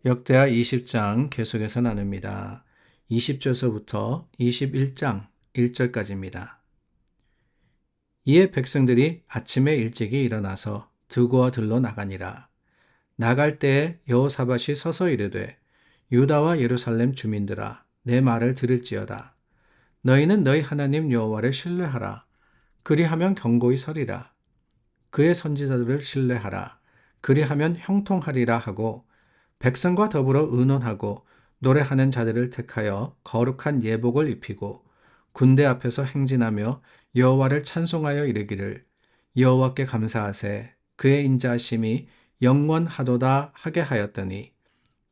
역대하 20장 계속해서 나눕니다. 20절서부터 21장 1절까지입니다. 이에 백성들이 아침에 일찍이 일어나서 드고와 들로 나가니라. 나갈 때에 여호사밧이 서서 이르되 유다와 예루살렘 주민들아 내 말을 들을지어다. 너희는 너희 하나님 여호와를 신뢰하라. 그리하면 견고히 서리라. 그의 선지자들을 신뢰하라. 그리하면 형통하리라 하고 백성과 더불어 의논하고 노래하는 자들을 택하여 거룩한 예복을 입히고 군대 앞에서 행진하며 여호와를 찬송하여 이르기를 여호와께 감사하세 그의 인자하심이 영원하도다 하게 하였더니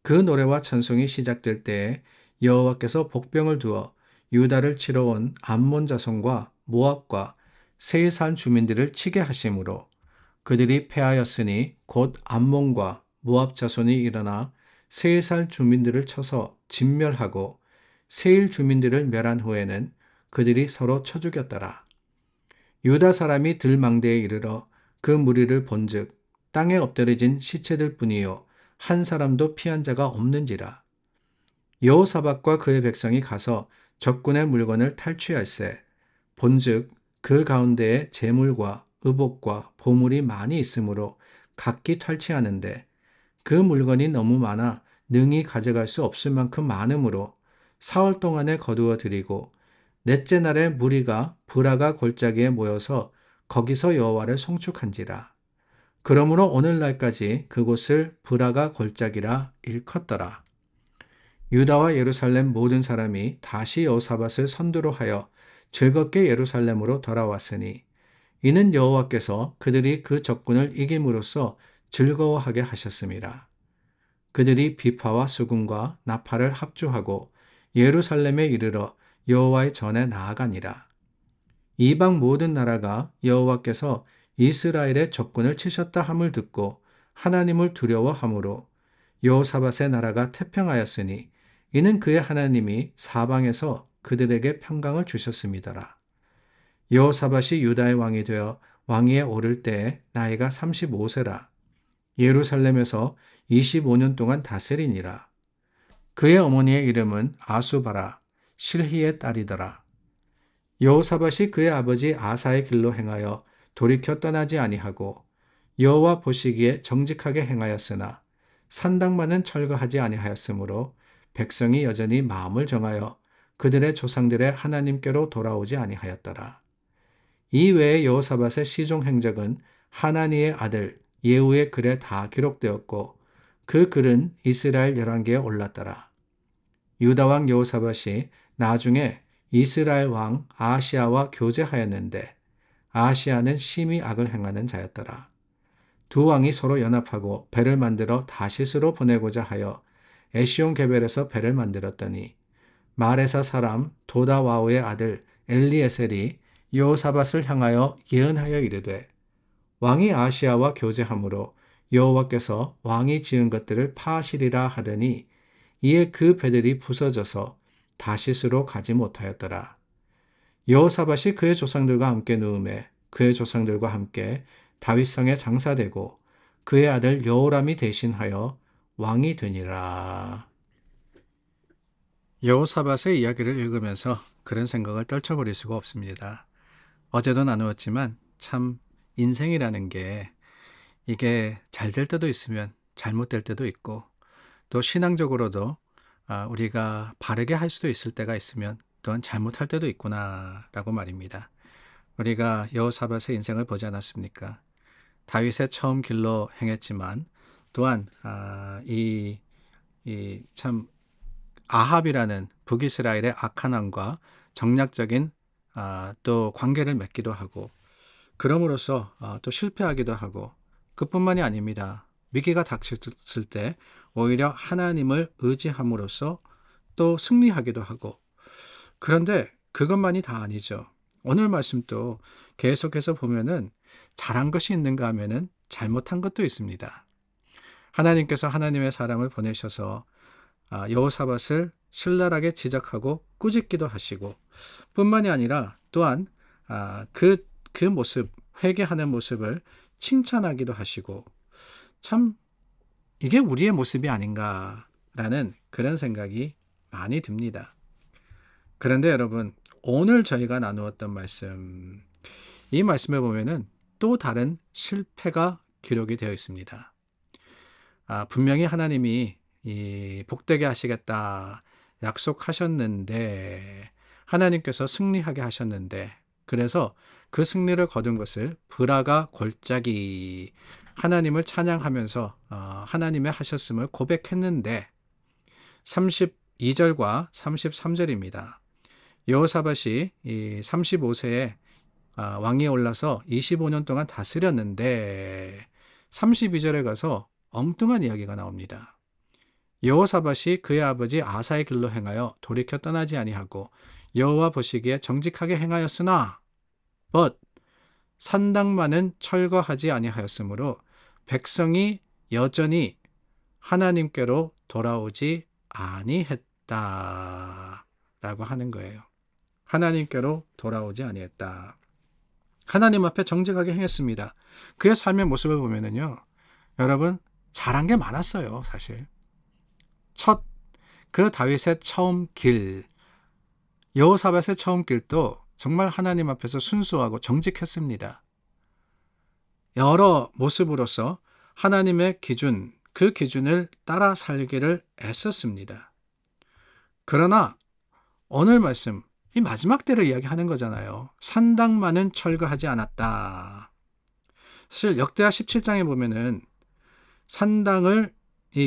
그 노래와 찬송이 시작될 때에 여호와께서 복병을 두어 유다를 치러 온 암몬 자손과 모압과 세일산 주민들을 치게 하심으로 그들이 패하였으니 곧 암몬과 모압 자손이 일어나 세일산 주민들을 쳐서 진멸하고 세일 주민들을 멸한 후에는 그들이 서로 쳐 죽였더라. 유다 사람이 들망대에 이르러 그 무리를 본즉 땅에 엎드려진 시체들 뿐이요 한 사람도 피한 자가 없는지라. 여호사밧과 그의 백성이 가서 적군의 물건을 탈취할세 본즉 그 가운데에 재물과 의복과 보물이 많이 있으므로 각기 탈취하는데 그 물건이 너무 많아 능히 가져갈 수 없을 만큼 많으므로 사흘 동안에 거두어 드리고 넷째 날에 무리가 브라가 골짜기에 모여서 거기서 여호와를 송축한지라. 그러므로 오늘날까지 그곳을 브라가 골짜기라 일컫더라. 유다와 예루살렘 모든 사람이 다시 여호사밧을 선두로 하여 즐겁게 예루살렘으로 돌아왔으니 이는 여호와께서 그들이 그 적군을 이김으로써 즐거워하게 하셨습니다. 그들이 비파와 수금과 나팔을 합주하고 예루살렘에 이르러 여호와의 전에 나아가니라. 이방 모든 나라가 여호와께서 이스라엘의 적군을 치셨다 함을 듣고 하나님을 두려워함으로 여호사밧의 나라가 태평하였으니 이는 그의 하나님이 사방에서 그들에게 평강을 주셨음이더라. 여호사밧이 유다의 왕이 되어 왕위에 오를 때에 나이가 35세라. 예루살렘에서 25년 동안 다스리니라. 그의 어머니의 이름은 아수바라, 실히의 딸이더라. 여호사밧이 그의 아버지 아사의 길로 행하여 돌이켜 떠나지 아니하고 여호와 보시기에 정직하게 행하였으나 산당만은 철거하지 아니하였으므로 백성이 여전히 마음을 정하여 그들의 조상들의 하나님께로 돌아오지 아니하였더라. 이 외에 여호사밧의 시종 행적은 하나니의 아들 예후의 글에 다 기록되었고 그 글은 이스라엘 열왕기에 올랐더라. 유다 왕 여호사밧이 나중에 이스라엘 왕 아하시아와 교제하였는데 아하시아는 심히 악을 행하는 자였더라. 두 왕이 서로 연합하고 배를 만들어 다시스로 보내고자 하여 에시온 게벨에서 배를 만들었더니 마레사 사람 도다와오의 아들 엘리에셀이 여호사밧을 향하여 예언하여 이르되 왕이 아하시아와 교제함으로 여호와께서 왕이 지은 것들을 파하시리라 하더니 이에 그 배들이 부서져서 다시스로 가지 못하였더라. 여호사밧이 그의 조상들과 함께 누움에 그의 조상들과 함께 다윗성에 장사되고 그의 아들 여호람이 대신하여 왕이 되니라. 여호사밧의 이야기를 읽으면서 그런 생각을 떨쳐버릴 수가 없습니다. 어제도 나누었지만 참 인생이라는 게 이게 잘 될 때도 있으면 잘못될 때도 있고 또 신앙적으로도 우리가 바르게 할 수도 있을 때가 있으면 또한 잘못할 때도 있구나라고 말입니다. 우리가 여호사밧의 인생을 보지 않았습니까? 다윗의 처음 길로 행했지만 또한 참 아합이라는 북이스라엘의 악한 왕과 정략적인 또 관계를 맺기도 하고 그럼으로써 또 실패하기도 하고 그뿐만이 아닙니다. 위기가 닥쳤을 때 오히려 하나님을 의지함으로써 또 승리하기도 하고 그런데 그것만이 다 아니죠. 오늘 말씀도 계속해서 보면은 잘한 것이 있는가 하면은 잘못한 것도 있습니다. 하나님께서 하나님의 사람을 보내셔서 여호사밧을 신랄하게 지적하고 꾸짖기도 하시고 뿐만이 아니라 또한 그 모습, 회개하는 모습을 칭찬하기도 하시고 참 이게 우리의 모습이 아닌가라는 그런 생각이 많이 듭니다. 그런데 여러분, 오늘 저희가 나누었던 말씀, 이 말씀에 보면은 또 다른 실패가 기록이 되어 있습니다. 분명히 하나님이 이 복되게 하시겠다 약속하셨는데, 하나님께서 승리하게 하셨는데, 그래서 그 승리를 거둔 것을 브라가 골짜기, 하나님을 찬양하면서 하나님의 하셨음을 고백했는데, 32절과 33절입니다. 여호사밧이 35세에 왕위에 올라서 25년 동안 다스렸는데 32절에 가서 엉뚱한 이야기가 나옵니다. 여호사밧이 그의 아버지 아사의 길로 행하여 돌이켜 떠나지 아니하고 여호와 보시기에 정직하게 행하였으나 산당만은 철거하지 아니하였으므로 백성이 여전히 하나님께로 돌아오지 아니했다 라고 하는 거예요. 하나님께로 돌아오지 아니했다. 하나님 앞에 정직하게 행했습니다. 그의 삶의 모습을 보면은요, 여러분, 잘한 게 많았어요, 사실. 그 다윗의 처음 길, 여호사밧의 처음 길도 정말 하나님 앞에서 순수하고 정직했습니다. 여러 모습으로서 하나님의 기준, 그 기준을 따라 살기를 애썼습니다. 그러나 오늘 말씀, 이 마지막 때를 이야기하는 거잖아요. 산당만은 철거하지 않았다. 사실 역대하 17장에 보면은 산당을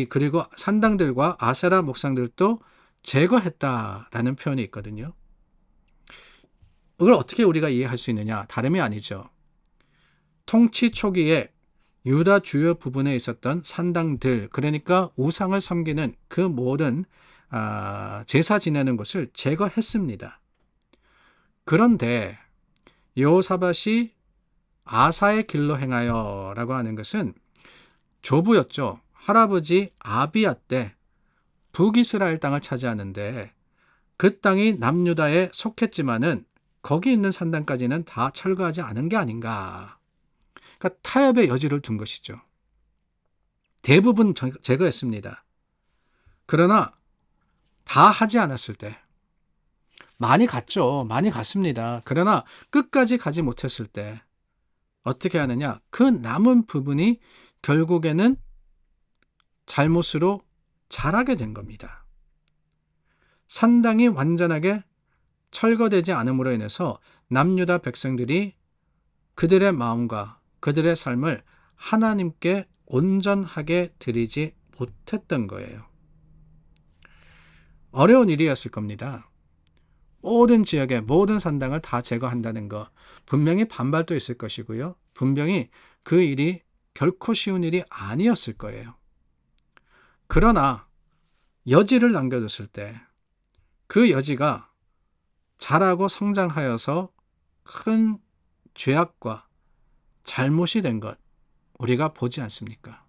그리고 산당들과 아세라 목상들도 제거했다라는 표현이 있거든요. 이걸 어떻게 우리가 이해할 수 있느냐? 다름이 아니죠. 통치 초기에 유다 주요 부분에 있었던 산당들, 그러니까 우상을 섬기는 그 모든 제사 지내는 것을 제거했습니다. 그런데 여호사밧이 아사의 길로 행하여 라고 하는 것은 조부였죠. 할아버지 아비야 때 북이스라엘 땅을 차지하는데 그 땅이 남유다에 속했지만은 거기 있는 산당까지는 다 철거하지 않은 게 아닌가. 그러니까 타협의 여지를 둔 것이죠. 대부분 제거했습니다. 그러나 다 하지 않았을 때, 많이 갔죠. 많이 갔습니다. 그러나 끝까지 가지 못했을 때 어떻게 하느냐? 그 남은 부분이 결국에는 잘못으로 자라게 된 겁니다. 산당이 완전하게 철거되지 않음으로 인해서 남유다 백성들이 그들의 마음과 그들의 삶을 하나님께 온전하게 드리지 못했던 거예요. 어려운 일이었을 겁니다. 모든 지역의 모든 산당을 다 제거한다는 거, 분명히 반발도 있을 것이고요. 분명히 그 일이 결코 쉬운 일이 아니었을 거예요. 그러나 여지를 남겨뒀을 때 그 여지가 자라고 성장하여서 큰 죄악과 잘못이 된 것 우리가 보지 않습니까?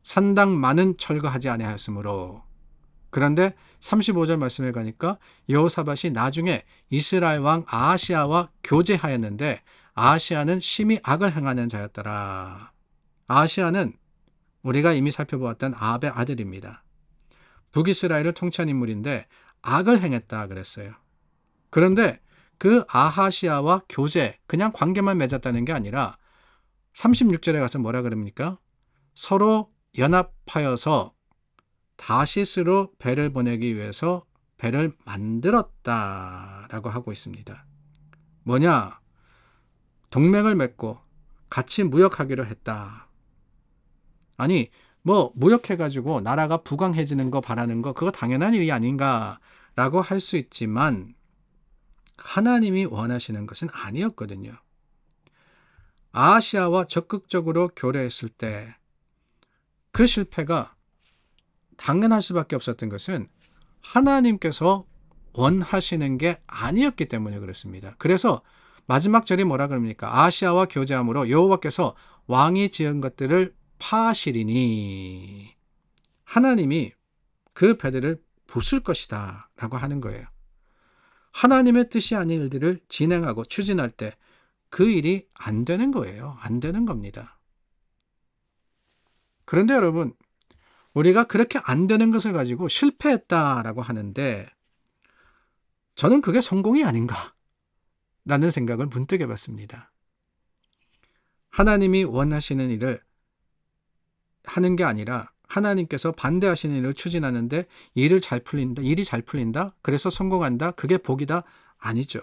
산당만은 철거하지 아니하였으므로. 그런데 35절 말씀에 가니까 여호사밧이 나중에 이스라엘 왕 아하시아와 교제하였는데 아하시아는 심히 악을 행하는 자였더라. 아하시아는 우리가 이미 살펴보았던 아합의 아들입니다. 북이스라엘을 통치한 인물인데 악을 행했다 그랬어요. 그런데 그 아하시아와 교제, 그냥 관계만 맺었다는 게 아니라 36절에 가서 뭐라 그럽니까? 서로 연합하여서 다시스로 배를 보내기 위해서 배를 만들었다라고 하고 있습니다. 뭐냐? 동맹을 맺고 같이 무역하기로 했다. 아니, 무역해가지고 나라가 부강해지는 거 바라는 거 그거 당연한 일이 아닌가라고 할 수 있지만 하나님이 원하시는 것은 아니었거든요. 아하시아와 적극적으로 교류했을 때 그 실패가 당연할 수밖에 없었던 것은 하나님께서 원하시는 게 아니었기 때문에 그렇습니다. 그래서 마지막 절이 뭐라 그럽니까? 아하시아와 교제함으로 여호와께서 왕이 지은 것들을 파하시리니 하나님이 그 배들을 부술 것이다 라고 하는 거예요. 하나님의 뜻이 아닌 일들을 진행하고 추진할 때 그 일이 안 되는 거예요. 안 되는 겁니다. 그런데 여러분, 우리가 그렇게 안 되는 것을 가지고 실패했다라고 하는데 저는 그게 성공이 아닌가라는 생각을 문득 해봤습니다. 하나님이 원하시는 일을 하는 게 아니라 하나님께서 반대하시는 일을 추진하는데 일이 잘 풀린다. 그래서 성공한다. 그게 복이다. 아니죠.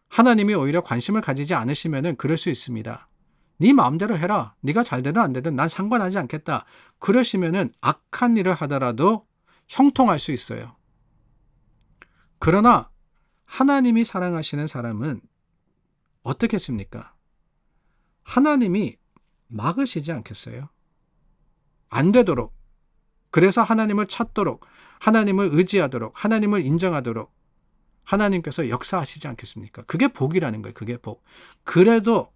하나님이 오히려 관심을 가지지 않으시면은 그럴 수 있습니다. 네 마음대로 해라. 네가 잘 되든 안 되든 난 상관하지 않겠다. 그러시면은 악한 일을 하더라도 형통할 수 있어요. 그러나 하나님이 사랑하시는 사람은 어떻겠습니까? 하나님이 막으시지 않겠어요? 안 되도록. 그래서 하나님을 찾도록, 하나님을 의지하도록, 하나님을 인정하도록 하나님께서 역사하시지 않겠습니까? 그게 복이라는 거예요. 그게 복. 그래도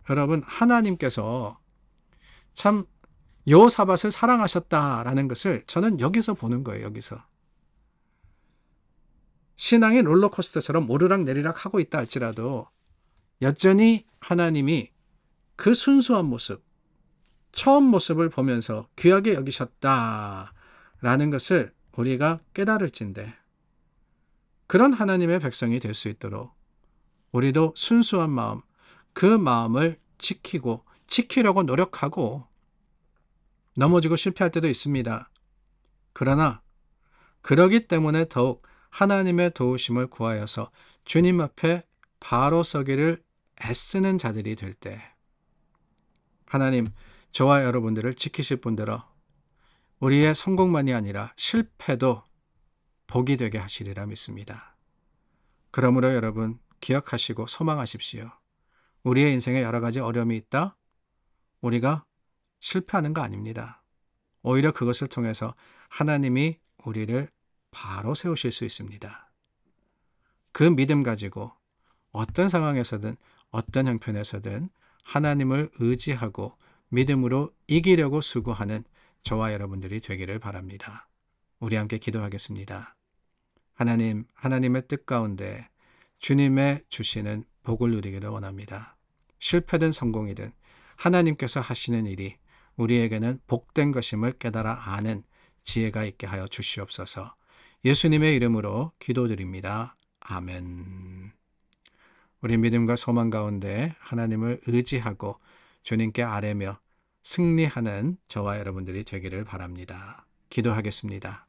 여러분, 하나님께서 참 여호사밧을 사랑하셨다라는 것을 저는 여기서 보는 거예요. 여기서. 신앙이 롤러코스터처럼 오르락내리락 하고 있다 할지라도 여전히 하나님이 그 순수한 모습, 처음 모습을 보면서 귀하게 여기셨다라는 것을 우리가 깨달을진데 그런 하나님의 백성이 될 수 있도록 우리도 순수한 마음, 그 마음을 지키려고 노력하고 넘어지고 실패할 때도 있습니다. 그러나 그러기 때문에 더욱 하나님의 도우심을 구하여서 주님 앞에 바로 서기를 애쓰는 자들이 될 때 하나님, 저와 여러분들을 지키실 분들어 우리의 성공만이 아니라 실패도 복이 되게 하시리라 믿습니다. 그러므로 여러분 기억하시고 소망하십시오. 우리의 인생에 여러 가지 어려움이 있다? 우리가 실패하는 거 아닙니다. 오히려 그것을 통해서 하나님이 우리를 바로 세우실 수 있습니다. 그 믿음 가지고 어떤 상황에서든 어떤 형편에서든 하나님을 의지하고 믿음으로 이기려고 수고하는 저와 여러분들이 되기를 바랍니다. 우리 함께 기도하겠습니다. 하나님, 하나님의 뜻 가운데 주님의 주시는 복을 누리기를 원합니다. 실패든 성공이든 하나님께서 하시는 일이 우리에게는 복된 것임을 깨달아 아는 지혜가 있게 하여 주시옵소서. 예수님의 이름으로 기도드립니다. 아멘. 우리 믿음과 소망 가운데 하나님을 의지하고 주님께 아뢰며 승리하는 저와 여러분들이 되기를 바랍니다. 기도하겠습니다.